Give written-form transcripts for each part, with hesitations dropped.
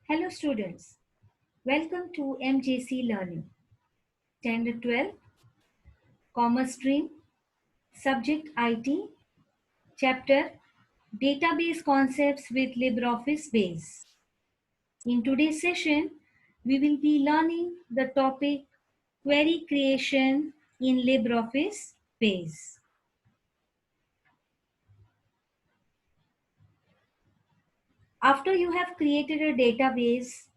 Hello students, welcome to MJC Learning. Standard 12, Commerce Stream, Subject IT, Chapter Database Concepts with LibreOffice Base. In today's session, we will be learning the topic Query Creation in LibreOffice Base. After you have created a database,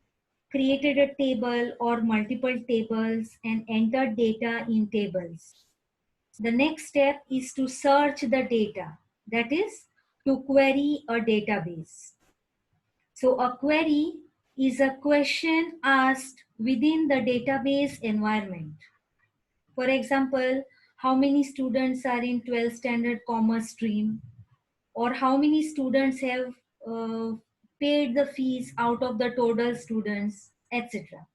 created a table or multiple tables and entered data in tables, the next step is to search the data, that is, to query a database. So a query is a question asked within the database environment. For example, how many students are in 12th standard commerce stream, or how many students have uh, paid the fees out of the total students, etc.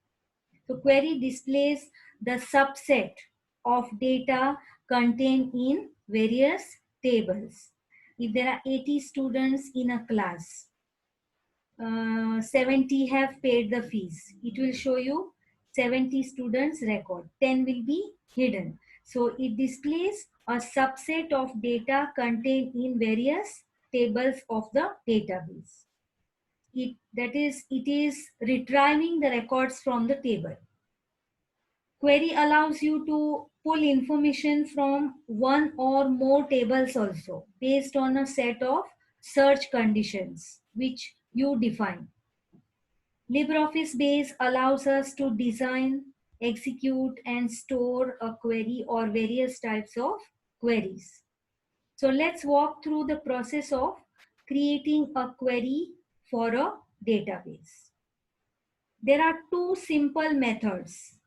So query displays the subset of data contained in various tables. If there are 80 students in a class, 70 have paid the fees. It will show you 70 students record. 10 will be hidden. So it displays a subset of data contained in various tables of the database. It is retrieving the records from the table. Query allows you to pull information from one or more tables also based on a set of search conditions which you define. LibreOffice Base allows us to design, execute, and store a query or various types of queries. So let's walk through the process of creating a query for a database. There are two simple methods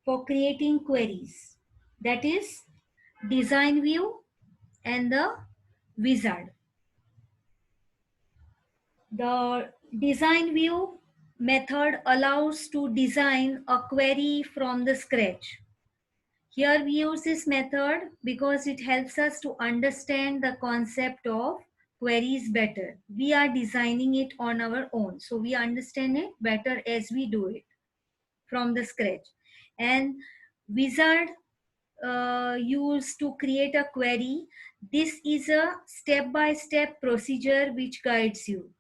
for creating queries, that is design view and the wizard. The design view method allows to design a query from the scratch. Here we use this method because it helps us to understand the concept of queries better. We are designing it on our own, so we understand it better as we do it from the scratch. And wizard used to create a query. This is a step-by-step procedure which guides you.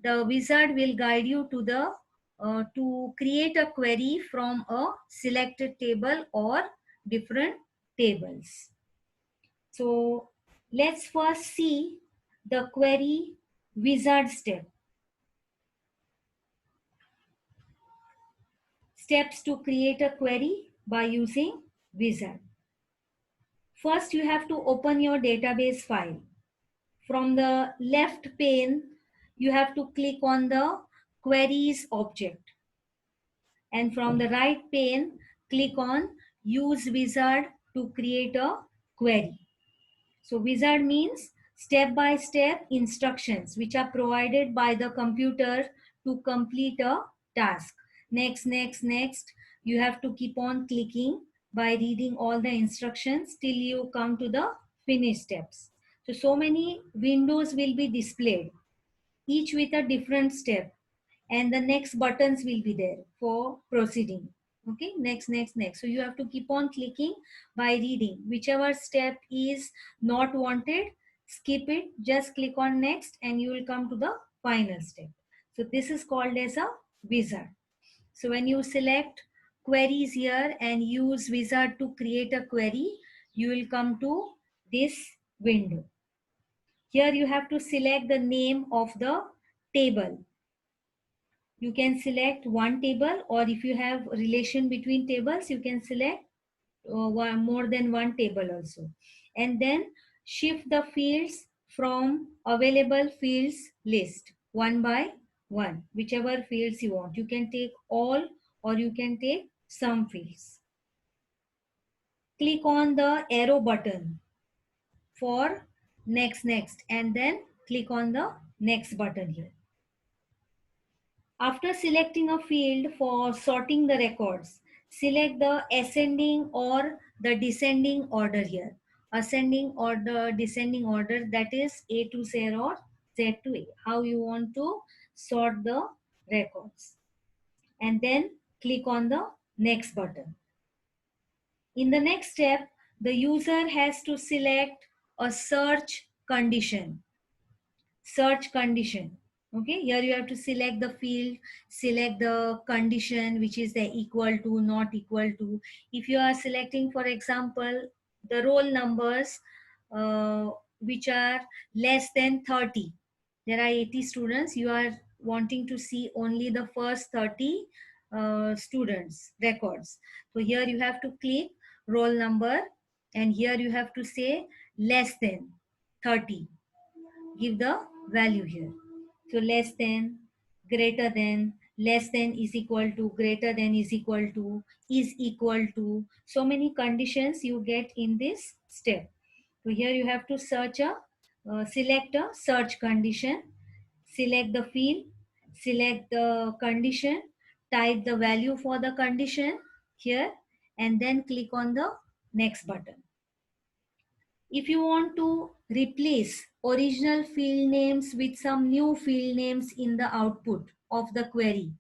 The wizard will guide you to create a query from a selected table or different tables. So let's first see the query wizard step. Steps to create a query by using wizard. First, you have to open your database file. From the left pane, you have to click on the queries object. And from the right pane, click on use wizard to create a query. So wizard means step-by-step instructions which are provided by the computer to complete a task. Next, next, next. You have to keep on clicking by reading all the instructions till you come to the finish steps. So many windows will be displayed, each with a different step, and the next buttons will be there for proceeding. Okay, next, next, next. So you have to keep on clicking by reading. Whichever step is not wanted, skip it, just click on next and you will come to the final step. So this is called as a wizard. So when you select queries here and use wizard to create a query, you will come to this window. Here you have to select the name of the table. You can select one table, or if you have relation between tables, you can select more than one table also. And then shift the fields from available fields list one by one, whichever fields you want. You can take all or you can take some fields. Click on the arrow button for next, next, and then click on the next button here. After selecting a field for sorting the records, select the ascending or the descending order here. Ascending or the descending order, that is A to Z or Z to A. How you want to sort the records. And then click on the next button. In the next step, the user has to select a search condition. Search condition. Okay, here you have to select the field, select the condition, which is the equal to, not equal to. If you are selecting, for example, the roll numbers which are less than 30, there are 80 students, you are wanting to see only the first 30 students records. So here you have to click roll number, and here you have to say less than 30. Give the value here. So less than, greater than, less than is equal to, greater than is equal to, is equal to. So many conditions you get in this step. So here you have to search select a search condition, select the field, select the condition, type the value for the condition here, and then click on the next button. If you want to replace original field names with some new field names in the output of the query,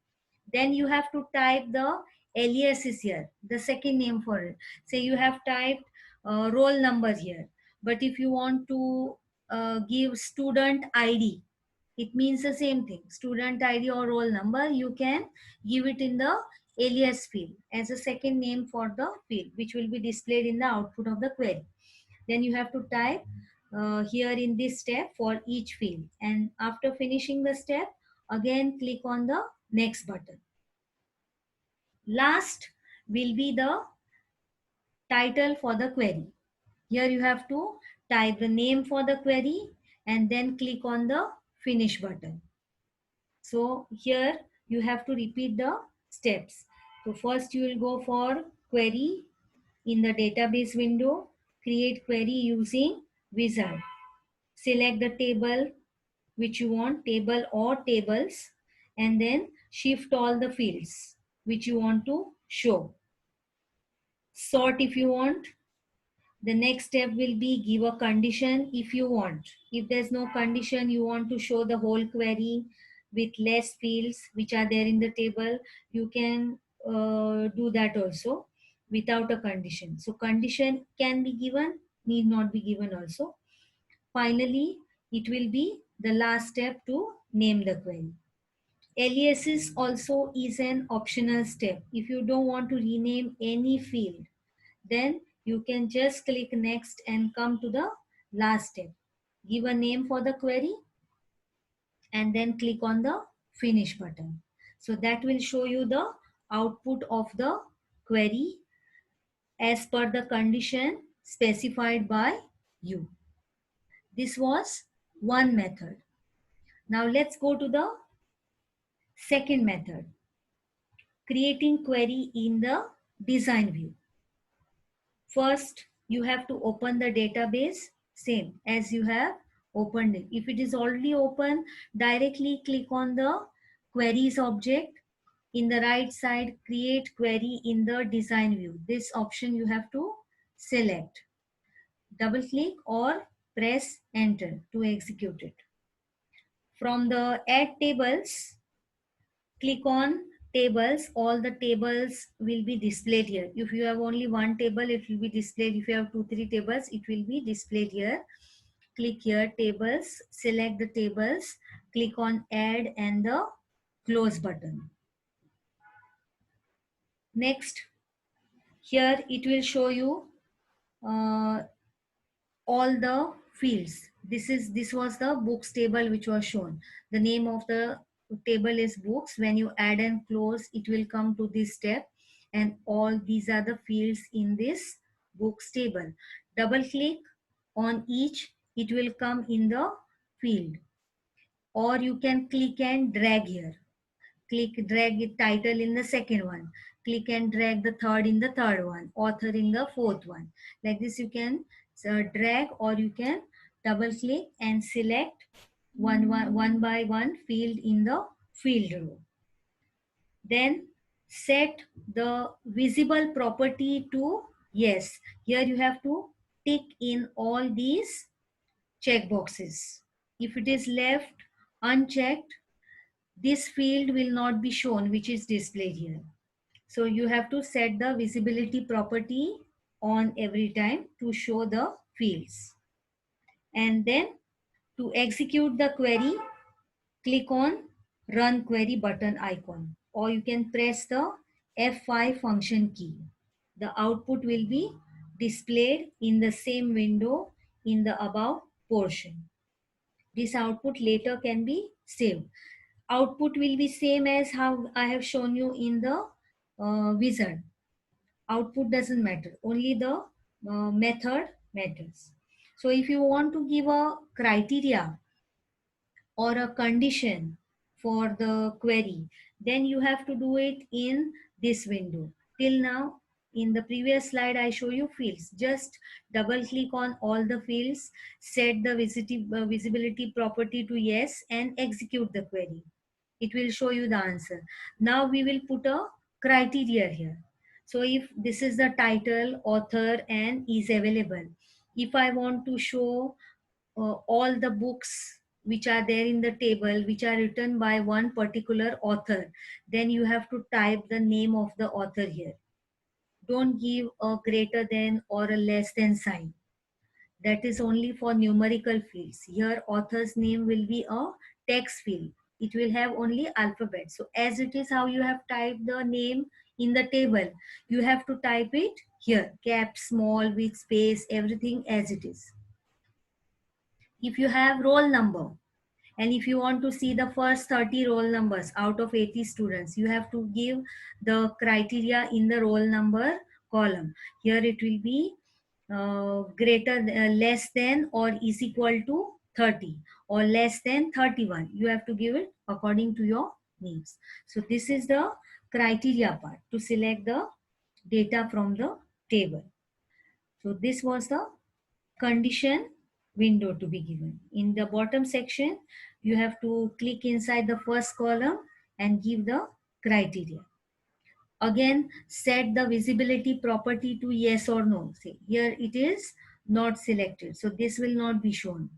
then you have to type the aliases here, the second name for it. Say you have typed roll number here, but if you want to give student ID, it means the same thing. Student ID or roll number, you can give it in the alias field as a second name for the field, which will be displayed in the output of the query. Then you have to type here in this step for each field, and after finishing the step, again click on the next button. Last will be the title for the query. Here you have to type the name for the query and then click on the finish button. So here you have to repeat the steps. So first you will go for query in the database window, create query using wizard. Select the table which you want, table or tables, and then shift all the fields which you want to show. Sort if you want. The next step will be give a condition if you want. If there's no condition, you want to show the whole query with less fields which are there in the table, you can do that also without a condition. So condition can be given, need not be given also. Finally, it will be the last step to name the query. Aliases also is an optional step. If you don't want to rename any field, then you can just click next and come to the last step. Give a name for the query and then click on the finish button. So that will show you the output of the query as per the condition specified by you. This was one method. Now let's go to the second method, creating query in the design view. First, you have to open the database same as you have opened it. If it is already open, directly click on the queries object. In the right side, create query in the design view. This option you have to select. Double click or press enter to execute it. From the add tables, click on tables. All the tables will be displayed here. If you have only one table, it will be displayed. If you have 2 3 tables, it will be displayed here. Click here tables, select the tables, click on add and the close button. Next, here it will show you uh, all the fields. This was the books table which was shown. The name of the table is books. When you add and close, it will come to this step, and all these are the fields in this books table. Double click on each, it will come in the field, or you can click and drag here. Click drag it title in the second one, click and drag the third in the third one, author in the fourth one. Like this you can drag, or you can double click and select one by one field in the field row. Then set the visible property to yes. Here you have to tick in all these check boxes. If it is left unchecked, this field will not be shown, which is displayed here. So you have to set the visibility property on every time to show the fields. And then to execute the query, click on Run Query button icon, or you can press the F5 function key. The output will be displayed in the same window in the above portion. This output later can be saved. Output will be same as how I have shown you in the wizard. Output doesn't matter, only the method matters. So if you want to give a criteria or a condition for the query, then you have to do it in this window. Till now, in the previous slide, I show you fields. Just double click on all the fields, set the visibility property to yes, and execute the query. It will show you the answer. Now we will put a criteria here. So if this is the title, author, and is available. If I want to show all the books which are there in the table which are written by one particular author, then you have to type the name of the author here. Don't give a greater than or a less than sign. That is only for numerical fields. Here author's name will be a text field. It will have only alphabet. So as it is how you have typed the name in the table, you have to type it here, cap small with space, everything as it is. If you have roll number, and if you want to see the first 30 roll numbers out of 80 students, you have to give the criteria in the roll number column. Here it will be less than or is equal to 30 or less than 31. You have to give it according to your needs. So this is the criteria part to select the data from the table. So this was the condition window to be given. In the bottom section, you have to click inside the first column and give the criteria. Again, set the visibility property to yes or no. See, here it is not selected. So this will not be shown.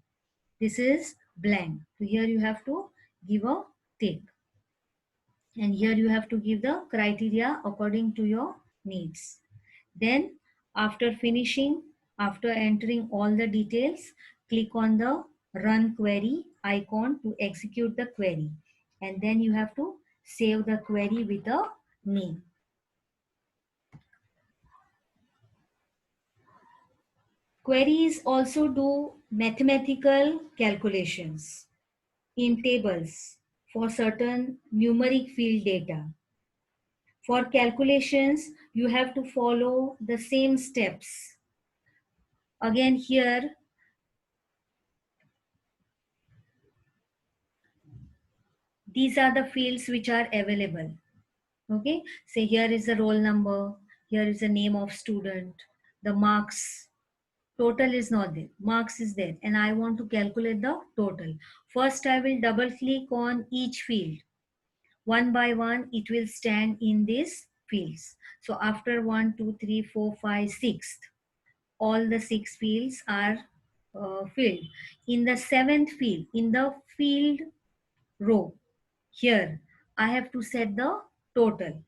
This is blank. So here you have to give a tick. And here you have to give the criteria according to your needs. Then after finishing, after entering all the details, click on the run query icon to execute the query. And then you have to save the query with a name. Queries also do mathematical calculations in tables for certain numeric field data. For calculations, you have to follow the same steps. Again here, these are the fields which are available. Okay, say here is the roll number, here is the name of student, the marks, total is not there, marks is there, and I want to calculate the total. First, I will double click on each field. One by one, it will stand in these fields. So after 1, 2, 3, 4, 5, 6, all the 6 fields are filled. In the 7th field, in the field row, here I have to set the total.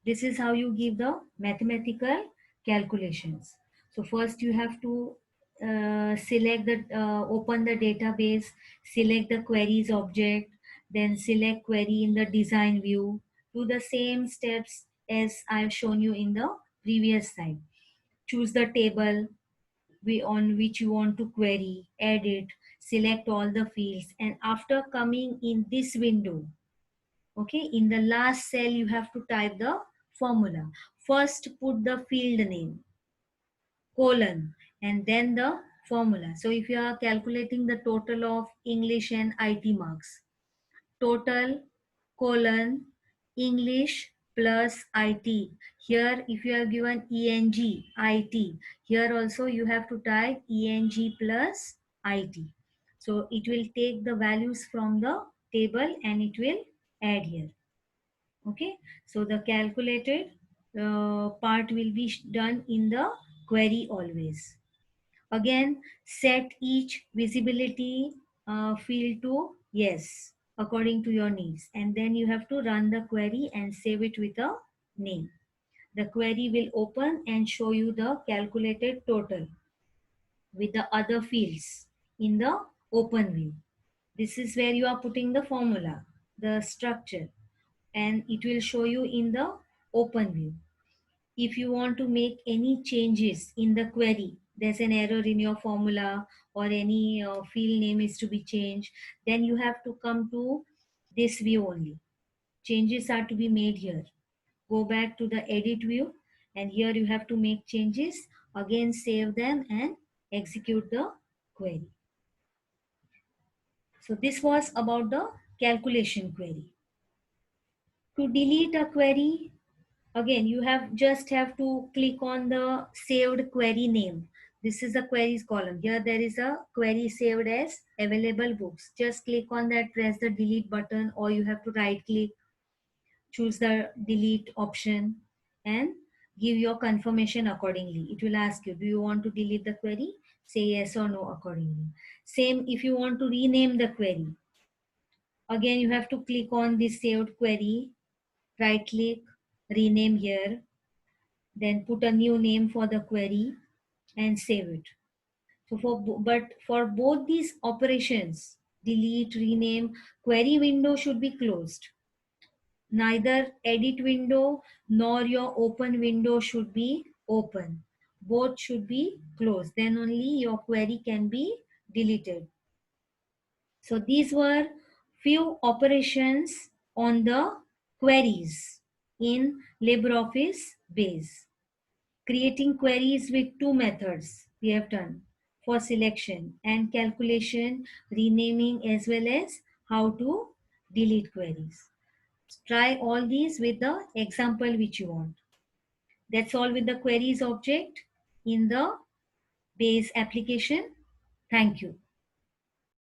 This is how you give the mathematical calculations. So first you have to open the database, select the queries object, then select query in the design view. Do the same steps as I've shown you in the previous slide. Choose the table on which you want to query, edit, select all the fields, and after coming in this window, okay, in the last cell you have to type the formula. First put the field name, colon, and then the formula. So if you are calculating the total of English and IT marks, total colon English plus IT. Here if you are given ENG IT, here also you have to type ENG plus IT. So it will take the values from the table and it will add here. Okay, so the calculated part will be done in the query always. Again, set each visibility field to yes. according to your needs. And then you have to run the query and save it with a name. The query will open and show you the calculated total with the other fields in the open view. This is where you are putting the formula, the structure, and it will show you in the open view. If you want to make any changes in the query, there's an error in your formula or any field name is to be changed, then you have to come to this view only. Changes are to be made here. Go back to the edit view, and here you have to make changes. Again, save them and execute the query. So this was about the calculation query. To delete a query, again, you have to click on the saved query name. This is the queries column. Here there is a query saved as available books. Just click on that, press the delete button, or you have to right click, choose the delete option, and give your confirmation accordingly. It will ask you, do you want to delete the query? Say yes or no accordingly. Same if you want to rename the query. Again, you have to click on this saved query, right click, rename here, then put a new name for the query and save it. So but for both these operations, delete, rename, query window should be closed. Neither edit window nor your open window should be open. Both should be closed. Then only your query can be deleted. So these were few operations on the queries in LibreOffice Base. Creating queries with two methods we have done for selection and calculation, renaming, as well as how to delete queries. Try all these with the example which you want. That's all with the queries object in the base application. Thank you.